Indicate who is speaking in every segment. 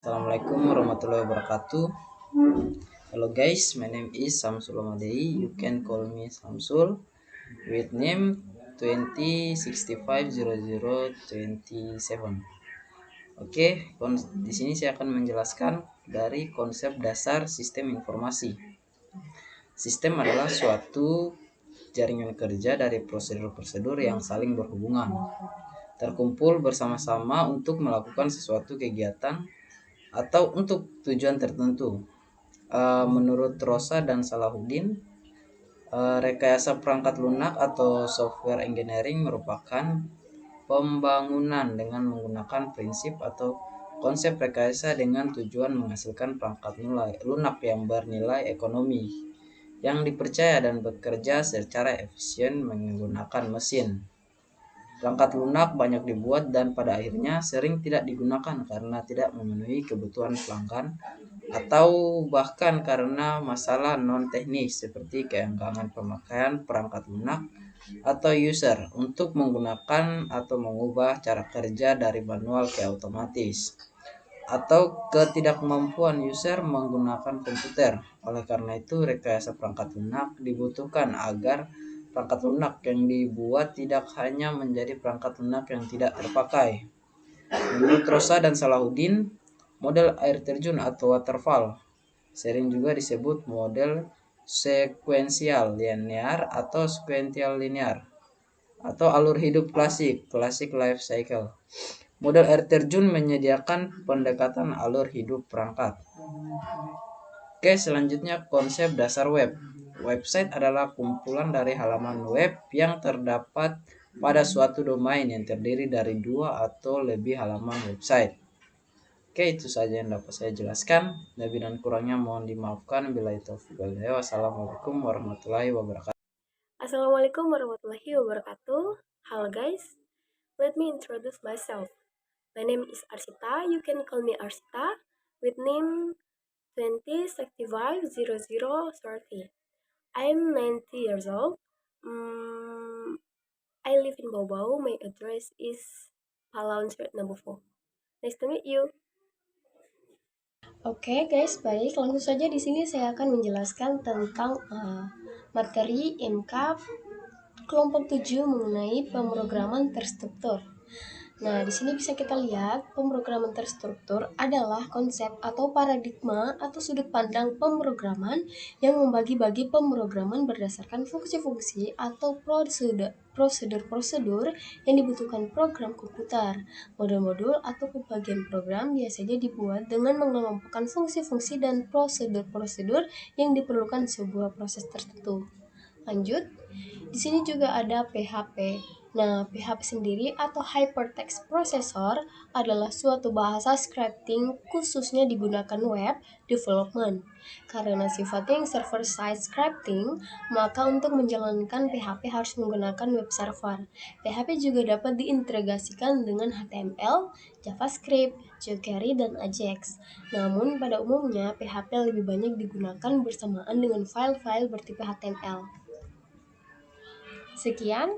Speaker 1: Assalamualaikum warahmatullahi wabarakatuh. Hello guys, my name is Samsul Amadei. You can call me Samsul with name 20650027. Oke, di sini saya akan menjelaskan dari konsep dasar sistem informasi. Sistem adalah suatu jaringan kerja dari prosedur-prosedur yang saling berhubungan, terkumpul bersama-sama untuk melakukan sesuatu kegiatan atau untuk tujuan tertentu. Menurut Rosa dan Salahuddin, rekayasa perangkat lunak atau software engineering merupakan pembangunan dengan menggunakan prinsip atau konsep rekayasa dengan tujuan menghasilkan perangkat lunak yang bernilai ekonomi, yang dipercaya dan bekerja secara efisien menggunakan mesin. Perangkat lunak banyak dibuat dan pada akhirnya sering tidak digunakan karena tidak memenuhi kebutuhan pelanggan atau bahkan karena masalah non-teknis seperti keengganan pemakaian perangkat lunak atau user untuk menggunakan atau mengubah cara kerja dari manual ke otomatis, atau ketidakmampuan user menggunakan komputer. Oleh karena itu, rekayasa perangkat lunak dibutuhkan agar perangkat lunak yang dibuat tidak hanya menjadi perangkat lunak yang tidak terpakai. Menurut Rosa dan Salahuddin, model air terjun atau waterfall sering juga disebut model sekuensial linear atau sequential linear atau alur hidup classic life cycle. Model air terjun menyediakan pendekatan alur hidup perangkat. Oke, selanjutnya konsep dasar web. Website adalah kumpulan dari halaman web yang terdapat pada suatu domain yang terdiri dari 2 atau lebih halaman website. Oke, itu saja yang dapat saya jelaskan. Lebih dan kurangnya mohon dimaafkan. Billahi taufiq wal hidayah. Wassalamualaikum warahmatullahi wabarakatuh.
Speaker 2: Assalamualaikum warahmatullahi wabarakatuh. Hello guys, let me introduce myself. My name is Arsita. You can call me Arsita with name 20650030. I'm 90 years old. I live in Bau. My address is Pahlawan Street number 4. Nice to meet you. Oke guys, baik. Langsung saja di sini saya akan menjelaskan tentang materi MK kelompok 7 mengenai pemrograman terstruktur. Nah, di sini bisa kita lihat pemrograman terstruktur adalah konsep atau paradigma atau sudut pandang pemrograman yang membagi-bagi pemrograman berdasarkan fungsi-fungsi atau prosedur-prosedur yang dibutuhkan program komputer. Modul-modul atau pembagian program biasanya dibuat dengan mengelompokkan fungsi-fungsi dan prosedur-prosedur yang diperlukan sebuah proses tertentu. Lanjut, di sini juga ada PHP. Nah, PHP sendiri atau Hypertext Processor adalah suatu bahasa scripting khususnya digunakan web development. Karena sifatnya yang server-side scripting, maka untuk menjalankan PHP harus menggunakan web server. PHP juga dapat diintegrasikan dengan HTML, JavaScript, jQuery, dan Ajax. Namun, pada umumnya PHP lebih banyak digunakan bersamaan dengan file-file bertipe HTML. Sekian.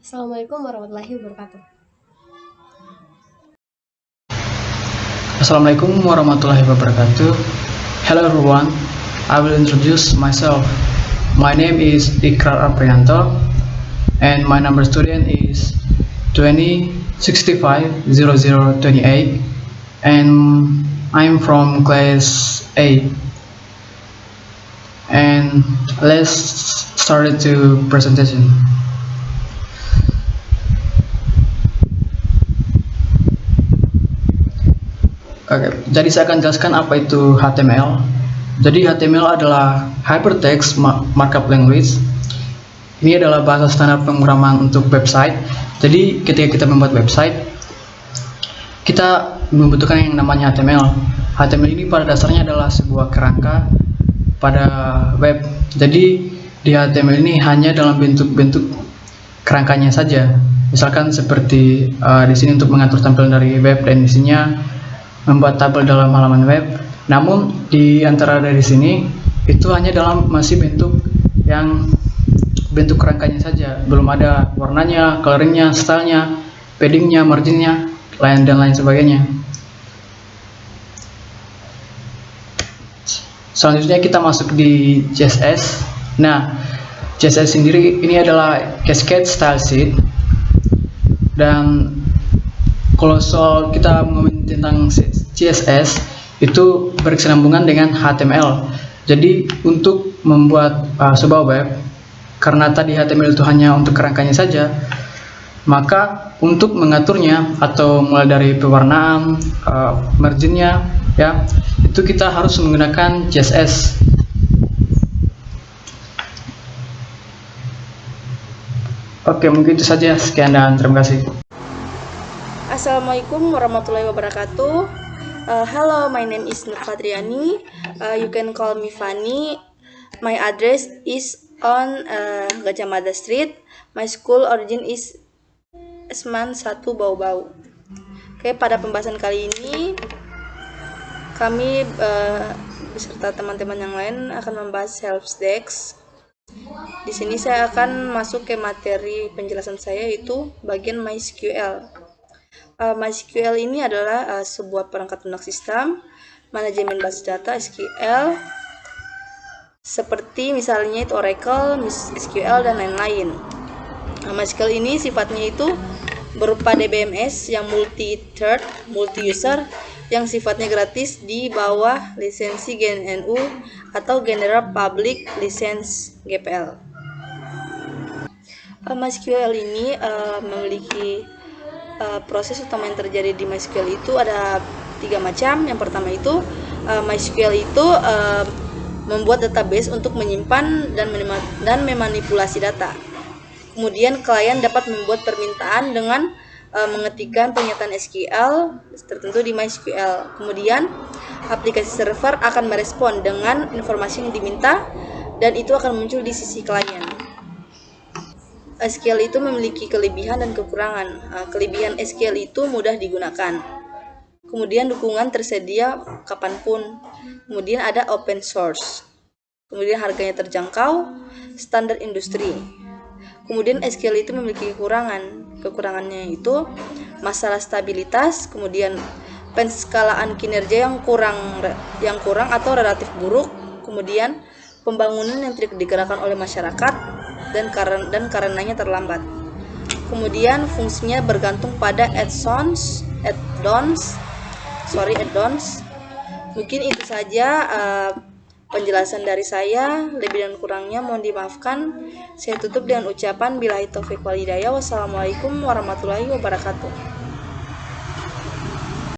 Speaker 2: Assalamualaikum warahmatullahi wabarakatuh.
Speaker 3: Assalamualaikum warahmatullahi wabarakatuh. Hello everyone, I will introduce myself. My name is Ikrar Aprianto and my number student is 20650028 and I'm from class A. And let's start to presentation. Oke, jadi saya akan jelaskan apa itu HTML. Jadi HTML adalah Hypertext Markup Language. Ini adalah bahasa standar pemrograman untuk website. Jadi ketika kita membuat website, kita membutuhkan yang namanya HTML. HTML ini pada dasarnya adalah sebuah kerangka pada web. Jadi di HTML ini hanya dalam bentuk-bentuk kerangkanya saja. Misalkan seperti di sini untuk mengatur tampilan dari web dan isinya membuat tabel dalam halaman web. Namun di antara dari sini itu hanya dalam masih bentuk kerangkanya saja, belum ada warnanya, coloringnya, stylenya, paddingnya, marginnya, dan lain sebagainya. Selanjutnya kita masuk di CSS. Nah, CSS sendiri ini adalah Cascade Style Sheet. Dan kalau soal kita ngomongin tentang CSS itu berkesinambungan dengan HTML. Jadi untuk membuat sebuah web, karena tadi HTML itu hanya untuk kerangkanya saja, maka untuk mengaturnya atau mulai dari pewarnaan, marginnya, ya, itu kita harus menggunakan CSS. Oke, mungkin itu saja. Sekian dan terima kasih.
Speaker 4: Assalamualaikum warahmatullahi wabarakatuh. Hello, my name is Nur Fadriani. You can call me Fanny. My address is on Gajah Mada Street. My school origin is Esman 1 Bau-Bau. Oke, pada pembahasan kali ini kami beserta teman-teman yang lain akan membahas helpdesk. Di sini saya akan masuk ke materi penjelasan saya, yaitu bagian MySQL. MySQL ini adalah sebuah perangkat lunak sistem manajemen basis data SQL, seperti misalnya itu Oracle, SQL, dan lain-lain. MySQL ini sifatnya itu berupa DBMS yang multi-thread, multi-user, yang sifatnya gratis di bawah lisensi GNU atau General Public License GPL. MySQL ini memiliki proses utama yang terjadi di MySQL itu ada 3 macam. Yang pertama itu MySQL itu membuat database untuk menyimpan dan memanipulasi data. Kemudian klien dapat membuat permintaan dengan mengetikkan pernyataan SQL tertentu di MySQL. Kemudian aplikasi server akan merespon dengan informasi yang diminta dan itu akan muncul di sisi klien. SQL itu memiliki kelebihan dan kekurangan. Kelebihan SQL itu mudah digunakan. Kemudian dukungan tersedia kapanpun. Kemudian ada open source. Kemudian harganya terjangkau, standar industri. Kemudian SQL itu memiliki kekurangan. Kekurangannya itu masalah stabilitas, kemudian penskalaan kinerja yang kurang atau relatif buruk, kemudian pembangunan yang tidak digerakkan oleh masyarakat dan karenanya terlambat. Kemudian fungsinya bergantung pada add-ons. Mungkin itu saja penjelasan dari saya, lebih dan kurangnya mohon dimaafkan. Saya tutup dengan ucapan billahi taufiq wal hidayah. Wassalamualaikum warahmatullahi wabarakatuh.